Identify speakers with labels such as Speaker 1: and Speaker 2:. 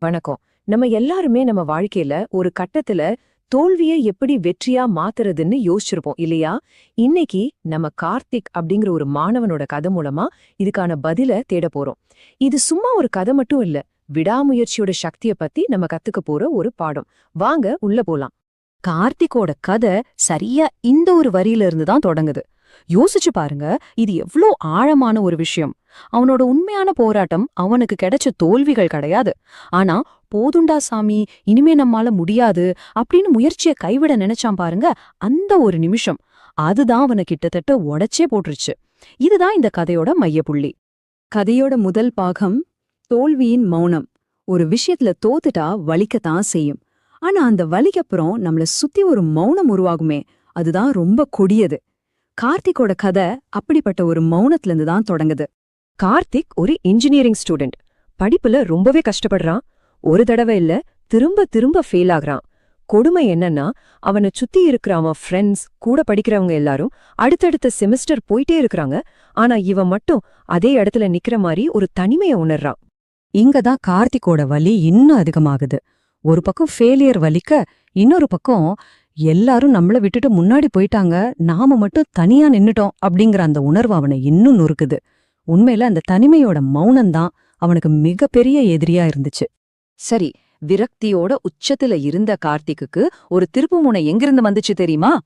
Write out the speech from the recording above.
Speaker 1: வணக்கம். நம்ம எல்லாருமே நம்ம வாழ்க்கையில ஒரு கட்டத்துல தோல்விய எப்படி வெற்றியா மாத்துறதுன்னு யோசிச்சிருப்போம் இல்லையா? இன்னைக்கு நம்ம கார்த்திக் அப்படிங்கிற ஒரு மாணவனோட கதை மூலமா இதுக்கான பதில தேட போறோம். இது சும்மா ஒரு கதை மட்டும் இல்ல. விடாமுயற்சியோட சக்திய பத்தி நம்ம கத்துக்க போற ஒரு பாடம். வாங்க உள்ள போலாம்.
Speaker 2: கார்த்திக்கோட கதை சரியா இந்த ஒரு வரியில இருந்து தான் தொடங்குது. யோசிச்சு பாருங்க, இது எவ்ளோ ஆழமான ஒரு விஷயம். அவனோட உண்மையான போராட்டம் அவனுக்கு கிடைச்ச தோல்விகள் கிடையாது. ஆனா, போதுண்டா சாமி, இனிமே நம்மால முடியாது அப்படின்னு முயற்சிய கைவிட நினைச்சான் பாருங்க, அந்த ஒரு நிமிஷம். அதுதான் அவனை கிட்டத்தட்ட உடைச்சே போட்டுருச்சு. இதுதான் இந்த கதையோட மையப்புள்ளி.
Speaker 3: கதையோட முதல் பாகம் தோல்வியின் மௌனம். ஒரு விஷயத்துல தோத்துட்டா வலிக்கத்தான் செய்யும். ஆனா அந்த வலிக்கப்புறம் நம்மள சுத்தி ஒரு மௌனம் உருவாகுமே, அதுதான் ரொம்ப கொடியது. கார்த்திக்கோட கதை அப்படிப்பட்ட ஒரு மௌனத்துல இருந்து தான் தொடங்குது.
Speaker 1: கார்த்திக் ஒரு இன்ஜினியரிங் ஸ்டூடெண்ட். படிப்புல ரொம்பவே கஷ்டப்படுறான். ஒரு தடவை இல்ல, திரும்ப திரும்ப ஃபெயில் ஆகுறான். கொடுமை என்னன்னா, அவனை சுத்தி இருக்கிற அவன் ஃப்ரெண்ட்ஸ், கூட படிக்கிறவங்க எல்லாரும் அடுத்தடுத்த செமஸ்டர் போயிட்டே இருக்கிறாங்க. ஆனா இவன் மட்டும் அதே இடத்துல நிக்கிற மாதிரி ஒரு தனிமைய உணர்றான்.
Speaker 2: இங்கதான் கார்த்திக்கோட வலி இன்னும் அதிகமாகுது. ஒரு பக்கம் ஃபெயிலியர் வலிக்க, இன்னொரு பக்கம் எல்லாரும் நம்மள விட்டுட்டு முன்னாடி போயிட்டாங்க, நாம மட்டும் தனியா நின்னுட்டோம் அப்படிங்கிற அந்த உணர்வு அவனை இன்னும் நொறுக்குது. உண்மையில அந்த தனிமையோட மௌனம்தான் அவனுக்கு மிகப்பெரிய எதிரியா இருந்துச்சு.
Speaker 1: சரி, விரக்தியோட உச்சத்துல இருந்த கார்த்திக்குக்கு ஒரு திருப்புமுனை எங்கிருந்து வந்துச்சு தெரியுமா?